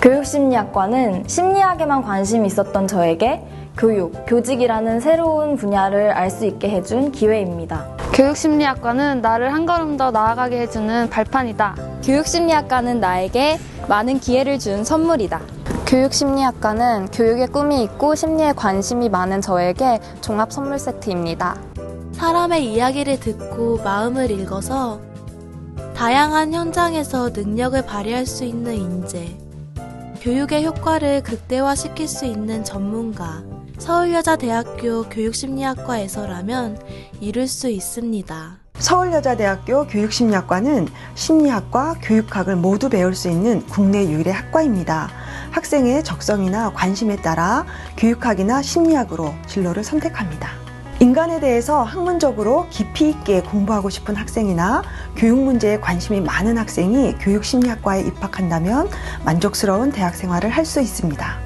교육심리학과는 심리학에만 관심이 있었던 저에게 교육, 교직이라는 새로운 분야를 알 수 있게 해준 기회입니다. 교육심리학과는 나를 한 걸음 더 나아가게 해주는 발판이다. 교육심리학과는 나에게 많은 기회를 준 선물이다. 교육심리학과는 교육에 꿈이 있고 심리에 관심이 많은 저에게 종합 선물 세트입니다. 사람의 이야기를 듣고 마음을 읽어서 다양한 현장에서 능력을 발휘할 수 있는 인재, 교육의 효과를 극대화시킬 수 있는 전문가, 서울여자대학교 교육심리학과에서라면 이룰 수 있습니다. 서울여자대학교 교육심리학과는 심리학과 교육학을 모두 배울 수 있는 국내 유일의 학과입니다. 학생의 적성이나 관심에 따라 교육학이나 심리학으로 진로를 선택합니다. 인간에 대해서 학문적으로 깊이 있게 공부하고 싶은 학생이나 교육 문제에 관심이 많은 학생이 교육심리학과에 입학한다면 만족스러운 대학 생활을 할 수 있습니다.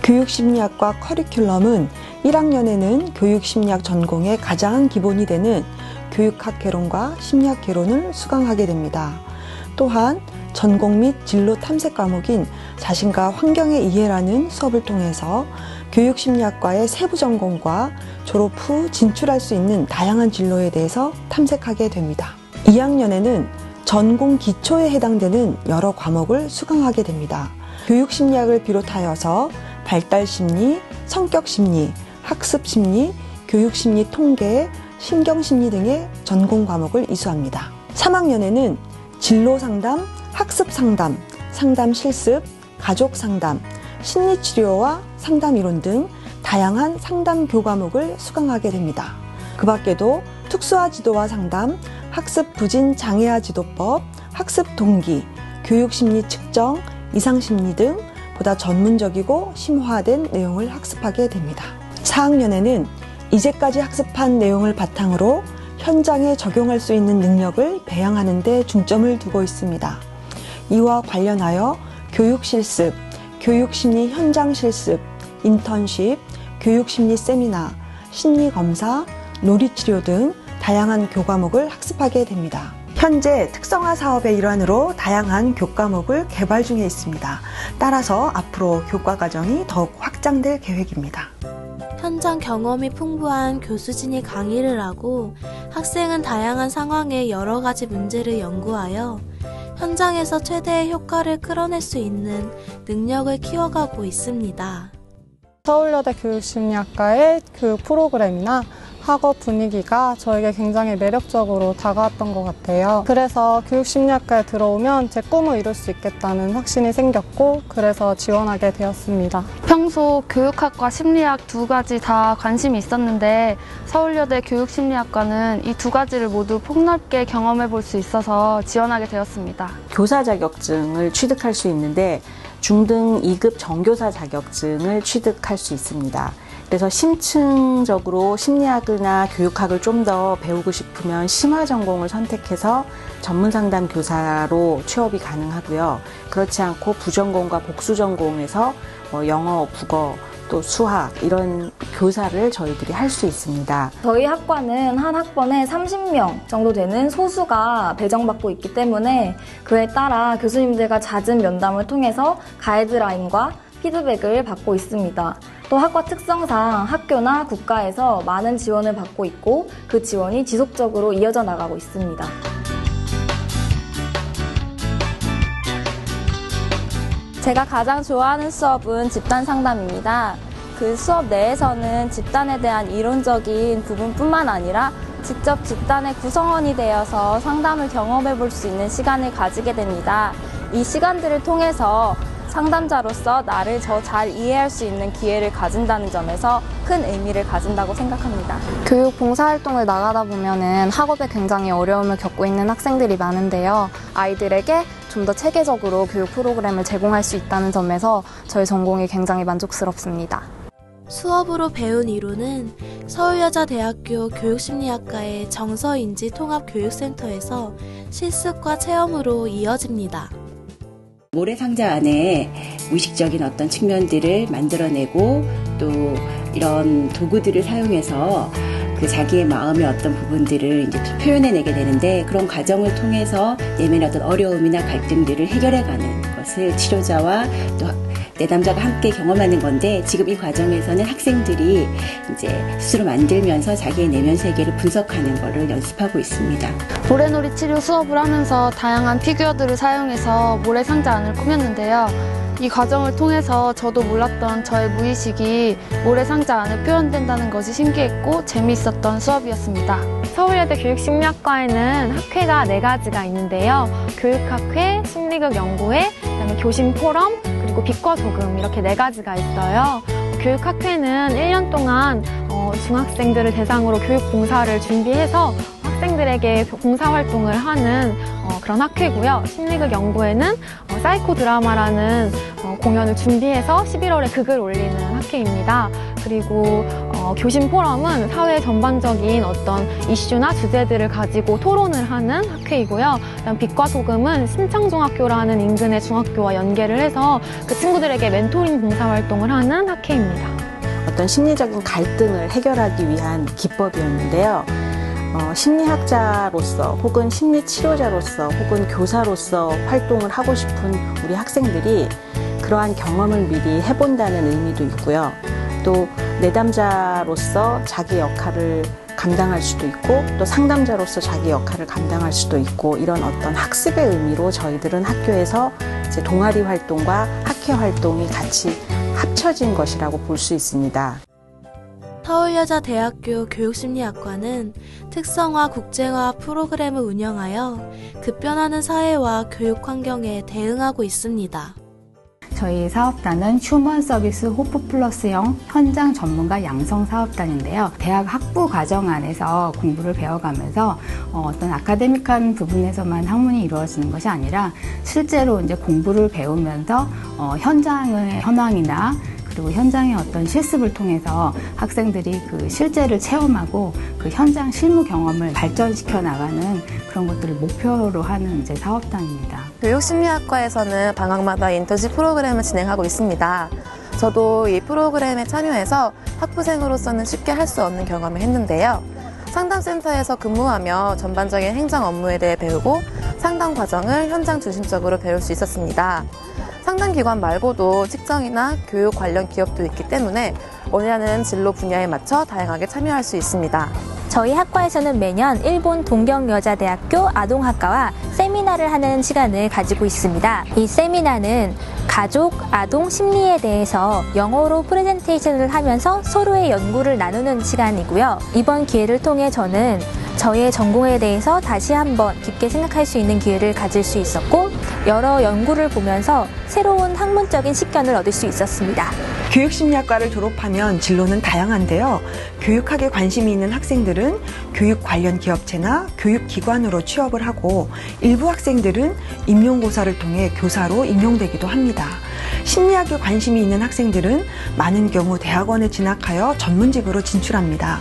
교육심리학과 커리큘럼은 1학년에는 교육심리학 전공의 가장 기본이 되는 교육학 개론과 심리학 개론을 수강하게 됩니다. 또한 전공 및 진로 탐색 과목인 자신과 환경의 이해라는 수업을 통해서 교육심리학과의 세부 전공과 졸업 후 진출할 수 있는 다양한 진로에 대해서 탐색하게 됩니다. 2학년에는 전공 기초에 해당되는 여러 과목을 수강하게 됩니다. 교육심리학을 비롯하여서 발달심리, 성격심리, 학습심리, 교육심리 통계, 신경심리 등의 전공 과목을 이수합니다. 3학년에는 진로상담, 학습상담, 상담실습, 가족상담, 심리치료와 상담이론 등 다양한 상담 교과목을 수강하게 됩니다. 그 밖에도 특수화 지도와 상담, 학습 부진 장애아 지도법, 학습 동기, 교육심리 측정, 이상심리 등 보다 전문적이고 심화된 내용을 학습하게 됩니다. 4학년에는 이제까지 학습한 내용을 바탕으로 현장에 적용할 수 있는 능력을 배양하는 데 중점을 두고 있습니다. 이와 관련하여 교육실습, 교육심리 현장실습, 인턴십, 교육심리 세미나, 심리검사, 놀이치료 등 다양한 교과목을 학습하게 됩니다. 현재 특성화 사업의 일환으로 다양한 교과목을 개발 중에 있습니다. 따라서 앞으로 교과 과정이 더욱 확장될 계획입니다. 현장 경험이 풍부한 교수진이 강의를 하고 학생은 다양한 상황의 여러 가지 문제를 연구하여 현장에서 최대의 효과를 끌어낼 수 있는 능력을 키워가고 있습니다. 서울여대 교육심리학과의 교육 프로그램이나 학업 분위기가 저에게 굉장히 매력적으로 다가왔던 것 같아요. 그래서 교육심리학과에 들어오면 제 꿈을 이룰 수 있겠다는 확신이 생겼고 그래서 지원하게 되었습니다. 평소 교육학과 심리학 두 가지 다 관심이 있었는데 서울여대 교육심리학과는 이 두 가지를 모두 폭넓게 경험해 볼 수 있어서 지원하게 되었습니다. 교사 자격증을 취득할 수 있는데 중등 2급 정교사 자격증을 취득할 수 있습니다. 그래서 심층적으로 심리학이나 교육학을 좀 더 배우고 싶으면 심화 전공을 선택해서 전문상담 교사로 취업이 가능하고요. 그렇지 않고 부전공과 복수전공에서 영어, 국어, 또 수학 이런 교사를 저희들이 할 수 있습니다. 저희 학과는 한 학번에 30명 정도 되는 소수가 배정받고 있기 때문에 그에 따라 교수님들과 잦은 면담을 통해서 가이드라인과 피드백을 받고 있습니다. 또 학과 특성상 학교나 국가에서 많은 지원을 받고 있고 그 지원이 지속적으로 이어져 나가고 있습니다. 제가 가장 좋아하는 수업은 집단 상담입니다. 그 수업 내에서는 집단에 대한 이론적인 부분뿐만 아니라 직접 집단의 구성원이 되어서 상담을 경험해 볼 수 있는 시간을 가지게 됩니다. 이 시간들을 통해서 상담자로서 나를 더 잘 이해할 수 있는 기회를 가진다는 점에서 큰 의미를 가진다고 생각합니다. 교육 봉사활동을 나가다 보면은 학업에 굉장히 어려움을 겪고 있는 학생들이 많은데요. 아이들에게 좀 더 체계적으로 교육 프로그램을 제공할 수 있다는 점에서 저희 전공이 굉장히 만족스럽습니다. 수업으로 배운 이론은 서울여자대학교 교육심리학과의 정서인지통합교육센터에서 실습과 체험으로 이어집니다. 모래상자 안에 무의식적인 어떤 측면들을 만들어내고 또 이런 도구들을 사용해서 그 자기의 마음의 어떤 부분들을 이제 표현해내게 되는데 그런 과정을 통해서 내면의 어떤 어려움이나 갈등들을 해결해가는 것을 것을 치료자와 또 내담자가 함께 경험하는 건데, 지금 이 과정에서는 학생들이 이제 스스로 만들면서 자기의 내면 세계를 분석하는 것을 연습하고 있습니다. 모래놀이 치료 수업을 하면서 다양한 피규어들을 사용해서 모래상자 안을 꾸몄는데요. 이 과정을 통해서 저도 몰랐던 저의 무의식이 모래상자 안에 표현된다는 것이 신기했고 재미있었던 수업이었습니다. 서울여대 교육심리학과에는 학회가 4가지가 있는데요. 교육학회, 심리극연구회, 그다음에 교심포럼, 그리고 빛과 소금 이렇게 4가지가 있어요. 교육학회는 1년 동안 중학생들을 대상으로 교육봉사를 준비해서 학생들에게 봉사활동을 하는 그런 학회고요. 심리극연구회는 사이코 드라마라는 공연을 준비해서 11월에 극을 올리는 학회입니다. 그리고 교심 포럼은 사회 전반적인 어떤 이슈나 주제들을 가지고 토론을 하는 학회이고요. 그다음 빛과 소금은 신창중학교라는 인근의 중학교와 연계를 해서 그 친구들에게 멘토링 봉사활동을 하는 학회입니다. 어떤 심리적인 갈등을 해결하기 위한 기법이었는데요. 심리학자로서 혹은 심리치료자로서 혹은 교사로서 활동을 하고 싶은 우리 학생들이 그러한 경험을 미리 해본다는 의미도 있고요. 또 내담자로서 자기 역할을 감당할 수도 있고 또 상담자로서 자기 역할을 감당할 수도 있고, 이런 어떤 학습의 의미로 저희들은 학교에서 이제 동아리 활동과 학회 활동이 같이 합쳐진 것이라고 볼 수 있습니다. 서울여자대학교 교육심리학과는 특성화 국제화 프로그램을 운영하여 급변하는 사회와 교육 환경에 대응하고 있습니다. 저희 사업단은 휴먼 서비스 호프 플러스형 현장 전문가 양성 사업단인데요. 대학 학부 과정 안에서 공부를 배워가면서 어떤 아카데믹한 부분에서만 학문이 이루어지는 것이 아니라 실제로 이제 공부를 배우면서 현장의 현황이나 그리고 현장의 어떤 실습을 통해서 학생들이 그 실제를 체험하고 그 현장 실무 경험을 발전시켜 나가는 그런 것들을 목표로 하는 이제 사업단입니다. 교육심리학과에서는 방학마다 인턴십 프로그램을 진행하고 있습니다. 저도 이 프로그램에 참여해서 학부생으로서는 쉽게 할 수 없는 경험을 했는데요. 상담센터에서 근무하며 전반적인 행정 업무에 대해 배우고 상담 과정을 현장 중심적으로 배울 수 있었습니다. 상담기관 말고도 직장이나 교육 관련 기업도 있기 때문에 원하는 진로 분야에 맞춰 다양하게 참여할 수 있습니다. 저희 학과에서는 매년 일본 동경여자대학교 아동학과와 세미나를 하는 시간을 가지고 있습니다. 이 세미나는 가족, 아동 심리에 대해서 영어로 프레젠테이션을 하면서 서로의 연구를 나누는 시간이고요. 이번 기회를 통해 저는 저의 전공에 대해서 다시 한번 깊게 생각할 수 있는 기회를 가질 수 있었고, 여러 연구를 보면서 새로운 학문적인 식견을 얻을 수 있었습니다. 교육심리학과를 졸업하면 진로는 다양한데요. 교육학에 관심이 있는 학생들은 교육 관련 기업체나 교육기관으로 취업을 하고, 일부 학생들은 임용고사를 통해 교사로 임용되기도 합니다. 심리학에 관심이 있는 학생들은 많은 경우 대학원에 진학하여 전문직으로 진출합니다.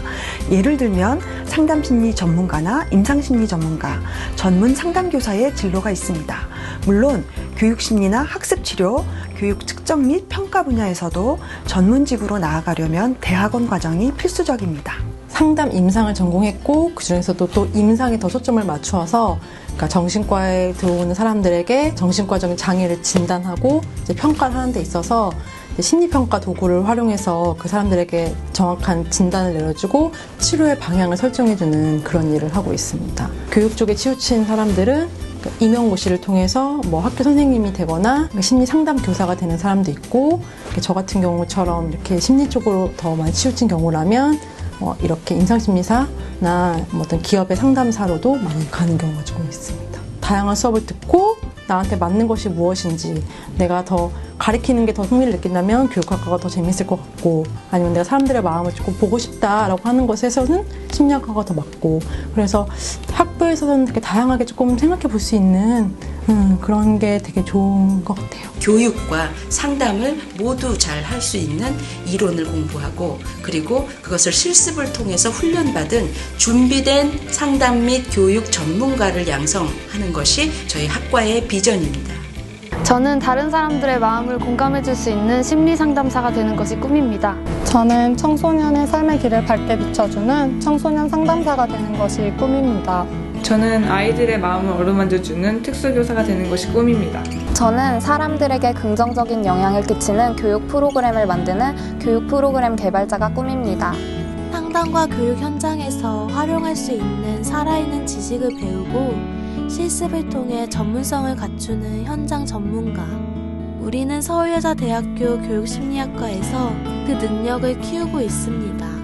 예를 들면 상담심리 전문가나 임상심리 전문가, 전문 상담교사의 진로가 있습니다. 물론 교육심리나 학습치료, 교육 측정 및 평가 분야에서도 전문직으로 나아가려면 대학원 과정이 필수적입니다. 상담 임상을 전공했고, 그중에서도 또 임상에 더 초점을 맞추어서 그러니까 정신과에 들어오는 사람들에게 정신과적인 장애를 진단하고 이제 평가를 하는 데 있어서 심리평가 도구를 활용해서 그 사람들에게 정확한 진단을 내려주고 치료의 방향을 설정해주는 그런 일을 하고 있습니다. 교육 쪽에 치우친 사람들은 임용고시를 통해서 뭐 학교 선생님이 되거나 심리 상담 교사가 되는 사람도 있고, 저 같은 경우처럼 이렇게 심리 쪽으로 더 많이 치우친 경우라면 이렇게 임상심리사나 어떤 기업의 상담사로도 많이 가는 경우가 조금 있습니다. 다양한 수업을 듣고 나한테 맞는 것이 무엇인지, 내가 더 가르치는 게 더 흥미를 느낀다면 교육학과가 더 재밌을 것 같고, 아니면 내가 사람들의 마음을 조금 보고 싶다라고 하는 것에서는 심리학과가 더 맞고, 그래서 학부에서는 되게 다양하게 조금 생각해 볼 수 있는 그런 게 되게 좋은 것 같아요. 교육과 상담을 모두 잘 할 수 있는 이론을 공부하고, 그리고 그것을 실습을 통해서 훈련받은 준비된 상담 및 교육 전문가를 양성하는 것이 저희 학과의 비전입니다. 저는 다른 사람들의 마음을 공감해줄 수 있는 심리 상담사가 되는 것이 꿈입니다. 저는 청소년의 삶의 길을 밝게 비춰주는 청소년 상담사가 되는 것이 꿈입니다. 저는 아이들의 마음을 어루만져주는 특수교사가 되는 것이 꿈입니다. 저는 사람들에게 긍정적인 영향을 끼치는 교육 프로그램을 만드는 교육 프로그램 개발자가 꿈입니다. 상담과 교육 현장에서 활용할 수 있는 살아있는 지식을 배우고 실습을 통해 전문성을 갖추는 현장 전문가. 우리는 서울여자대학교 교육심리학과에서 그 능력을 키우고 있습니다.